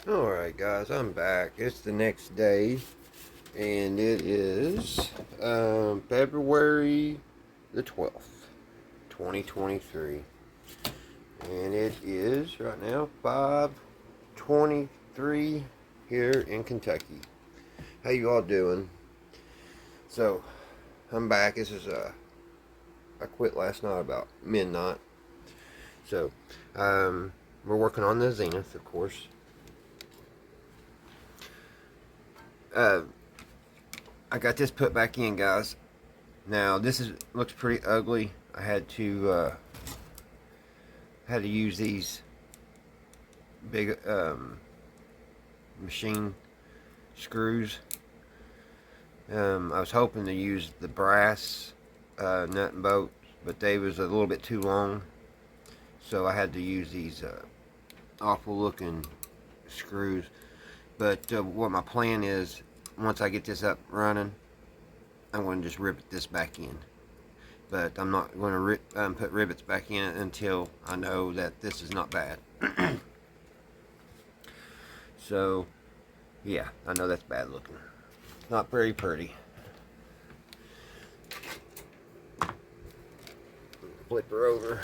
Alright guys, I'm back. It's the next day and it is February the 12th, 2023. And it is right now 5:23 here in Kentucky. How you all doing? So, I'm back. I quit last night about midnight. So, we're working on the Zenith, of course. Uh, I got this put back in, guys. Now this looks pretty ugly. I had to use these big machine screws. I was hoping to use the brass nut and bolt, but they was a little bit too long, so I had to use these awful looking screws. But what my plan is, once I get this up running, I'm going to just rip this back in. But I'm not going to put rivets back in until I know that this is not bad. So, yeah, I know that's bad looking. Not very pretty. Flip her over.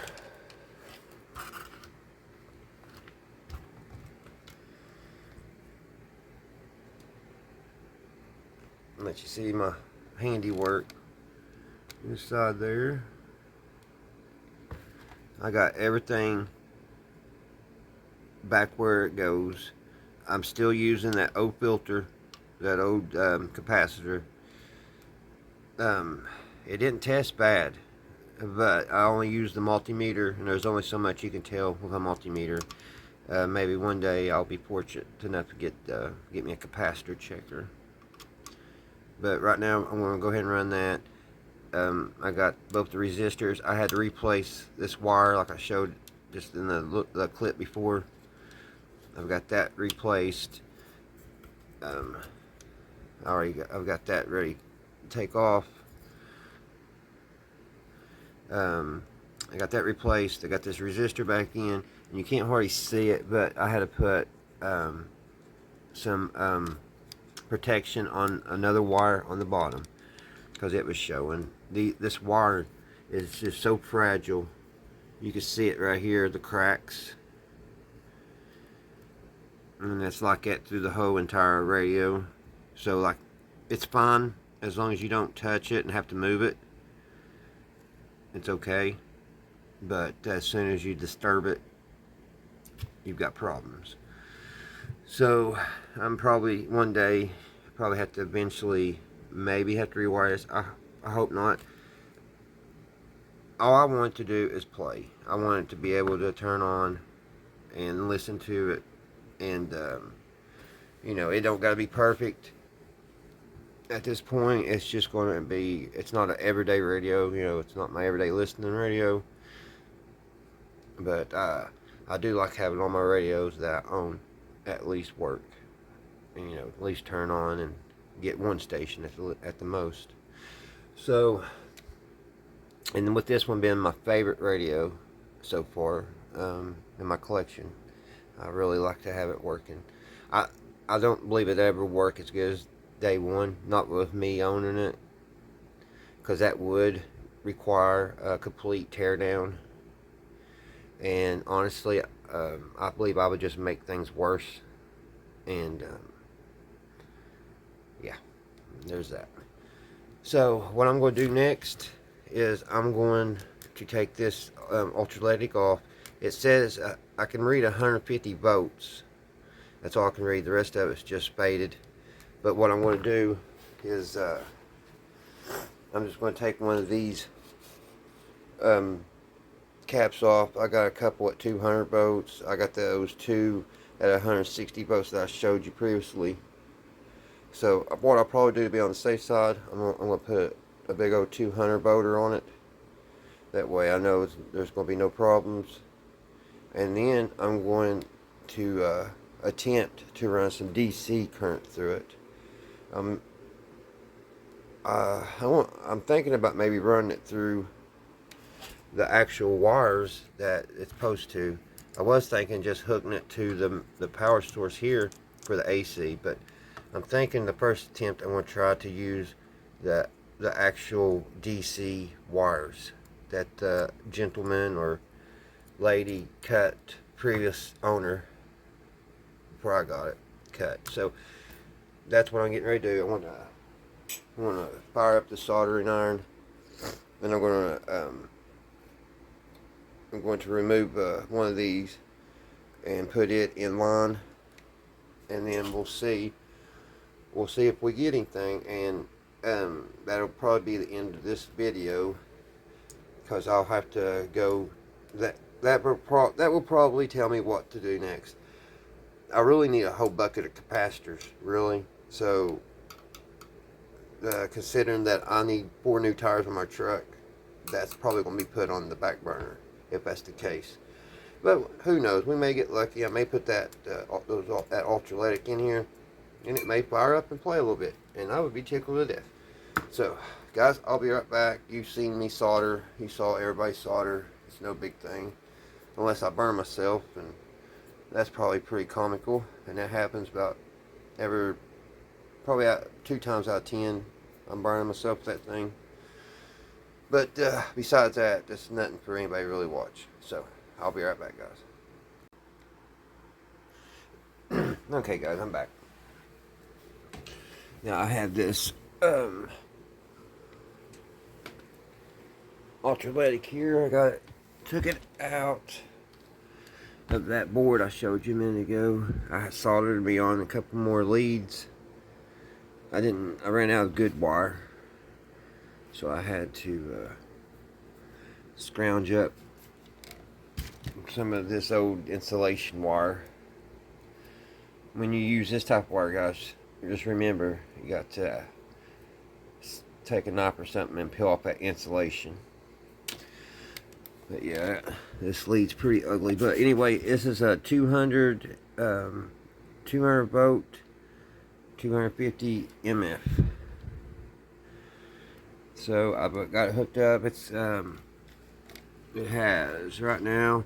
Let you see my handiwork. This side there, I got everything back where it goes. I'm still using that old filter, that old capacitor. It didn't test bad, but I only used the multimeter, and there's only so much you can tell with a multimeter. Maybe one day I'll be fortunate enough to get me a capacitor checker. But right now I'm going to go ahead and run that. I got both the resistors. I had to replace this wire like I showed just in the clip before. I've got that replaced. I've got that ready to take off. I got that replaced. I got this resistor back in, and you can't hardly see it, but I had to put some protection on another wire on the bottom because it was showing. This wire is just so fragile. You can see it right here, the cracks, and it's like that through the whole entire radio. So like, it's fine as long as you don't touch it and have to move it. It's okay, but as soon as you disturb it, you've got problems. So I'm probably one day have to eventually maybe have to rewire this. I hope not. All I want to do is play. I want it to be able to turn on and listen to it, and it don't got to be perfect. At this point, it's just going to be. It's not an everyday radio. It's not my everyday listening radio. But I do like having all my radios that I own at least work, and at least turn on and get one station at the most. So, and with this one being my favorite radio so far in my collection, I really like to have it working. I I don't believe it ever work as good as day one, not with me owning it, because that would require a complete teardown. And honestly, I believe I would just make things worse. And yeah, there's that. So what I'm going to do next is I'm going to take this ultraletic off. It says I can read 150 volts. That's all I can read. The rest of it's just faded. But what I'm going to do is I'm just going to take one of these caps off. I got a couple at 200 volts. I got those two at 160 volts that I showed you previously. So what I'll probably do to be on the safe side, I'm going to put a big old 200 volter on it. That way I know there's going to be no problems. And then I'm going to attempt to run some DC current through it. I'm thinking about maybe running it through the actual wires that it's supposed to. I was thinking just hooking it to the power source here for the AC, but I'm thinking the first attempt I want to try to use the actual DC wires that the gentleman or lady cut, previous owner before I got it cut. So that's what I'm getting ready to do. I want to fire up the soldering iron, and I'm going to remove one of these and put it in line, and then we'll see if we get anything. And that'll probably be the end of this video, because I'll have to go. That will probably tell me what to do next. I really need a whole bucket of capacitors, really. So considering that I need 4 new tires on my truck, that's probably going to be put on the back burner if that's the case. But who knows? We may get lucky. I may put that ultraletic in here, and it may fire up and play a little bit, and I would be tickled to death. So, guys, I'll be right back. You've seen me solder. You saw everybody solder. It's no big thing, unless I burn myself, and that's probably pretty comical. And that happens about probably 2 times out of 10. I'm burning myself with that thing. But besides that, that's nothing for anybody to really watch. So, I'll be right back, guys. Okay, guys, I'm back. Now, I have this ultraletic here. Took it out of that board I showed you a minute ago. I soldered me on a couple more leads. I ran out of good wire, so I had to scrounge up some of this old insulation wire. When you use this type of wire, guys, just remember you got to take a knife or something and peel off that insulation. But yeah, this lead's pretty ugly. But anyway, this is a 200 volt, 250 MF. So I've got it hooked up. It has right now,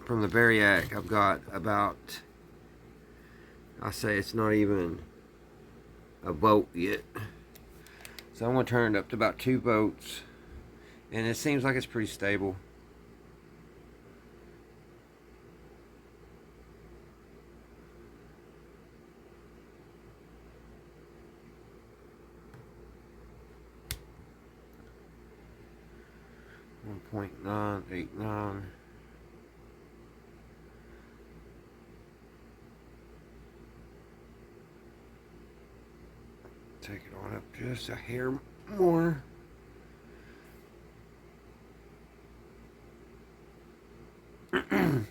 from the Variac, I've got about, I say it's not even a volt yet. So I'm going to turn it up to about 2 volts. And it seems like it's pretty stable. .989. Take it on up just a hair more. So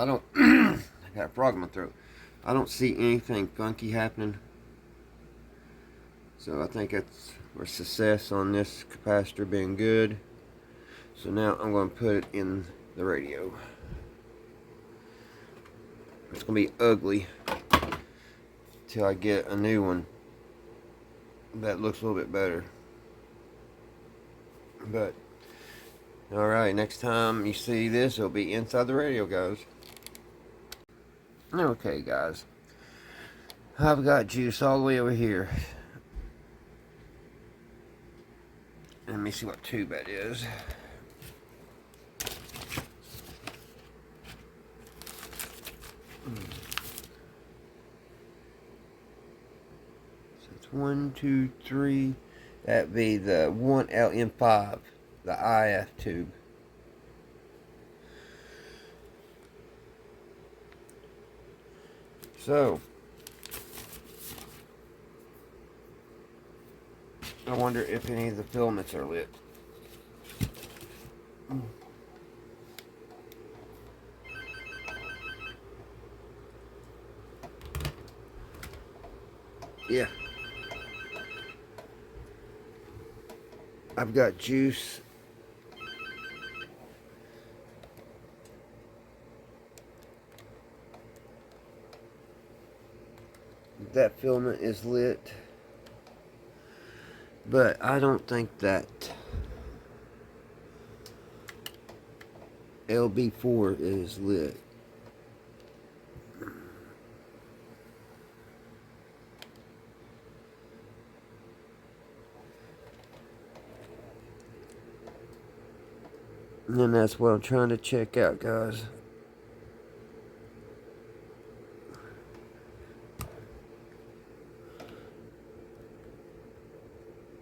I don't I got a frog in my throat. I don't see anything funky happening. So I think that's a success on this capacitor being good. So now I'm going to put it in the radio. It's going to be ugly till I get a new one that looks a little bit better. But alright, next time you see this, it'll be inside the radio, guys. Okay, guys. I've got juice all the way over here. Let me see what tube that is. So it's 1, 2, 3. That'd be the 1LM5, the IF tube. So I wonder if any of the filaments are lit. Yeah. I've got juice. That filament is lit. But I don't think that LB4 is lit. And that's what I'm trying to check out, guys.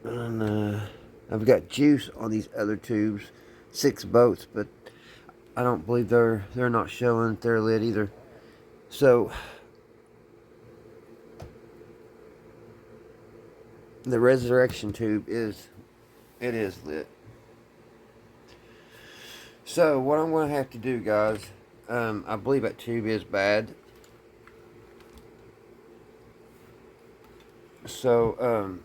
And I've got juice on these other tubes, 6 boats, but I don't believe they're not showing they're lit either. So the resurrection tube is lit. So what I'm going to have to do, guys, I believe that tube is bad. So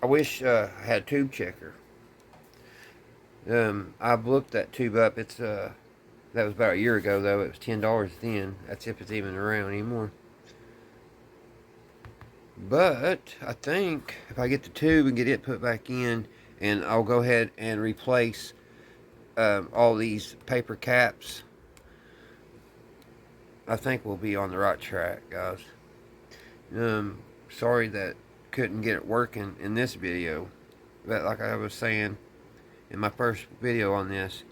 I wish I had a tube checker. I've looked that tube up. It's that was about a year ago though. It was $10 then. That's if it's even around anymore. But I think if I get the tube and get it put back in, and I'll go ahead and replace all these paper caps, I think we'll be on the right track, guys. Sorry that couldn't get it working in this video, but like I was saying in my first video on this,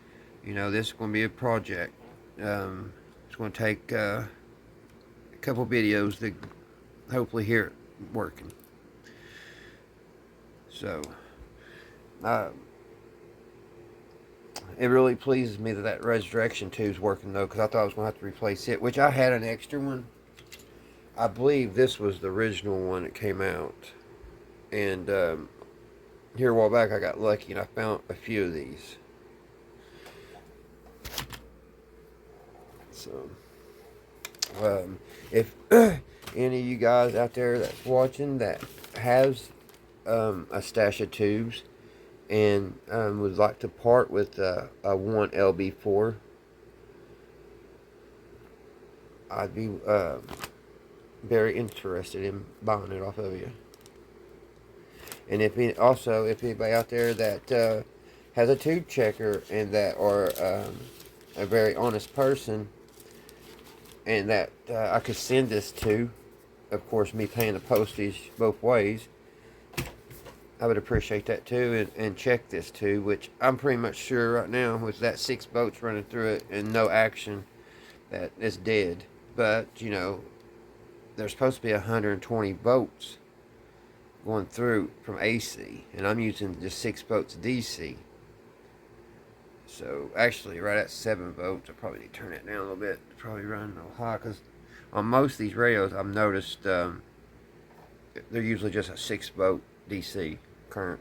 this is going to be a project. It's going to take a couple videos to hopefully hear it working. So it really pleases me that resurrection tube's working though, because I thought I was going to have to replace it, which I had an extra one. I believe this was the original one that came out, and here a while back I got lucky and I found a few of these. So if any of you guys out there that's watching that has a stash of tubes and would like to part with a 1 LB4, I'd be very interested in buying it off of you. And if anybody out there that has a tube checker and that are a very honest person, and that I could send this to, of course, me paying the postage both ways, I would appreciate that too. And check this too, which I'm pretty much sure right now with that 6 boats running through it and no action, that it's dead. But there's supposed to be 120 boats going through from AC, and I'm using just 6 boats DC. So actually, right at 7 boats, I probably need to turn it down a little bit. Probably running a little high, because on most of these radios, I've noticed they're usually just a 6 boat DC current.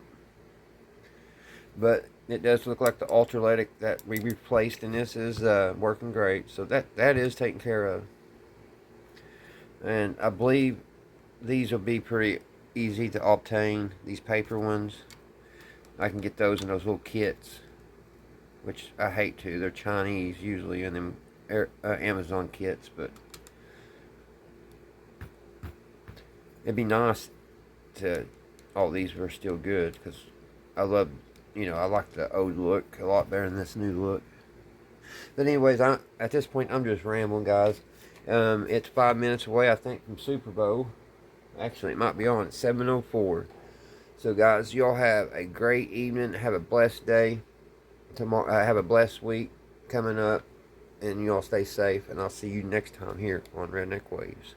But it does look like the ultralitic that we replaced in this is working great. So that is taken care of. And I believe these will be pretty easy to obtain, these paper ones. I can get those in those little kits, which I hate to. They're Chinese usually in them Amazon kits, but it'd be nice to all these were still good, because I love, I like the old look a lot better than this new look. But anyways, at this point I'm just rambling, guys. It's 5 minutes away, I think, from Super Bowl. Actually, it might be on at 7:04. So guys, y'all have a great evening. Have a blessed day. Tomorrow, have a blessed week coming up, and y'all stay safe. And I'll see you next time here on Redneck Waves.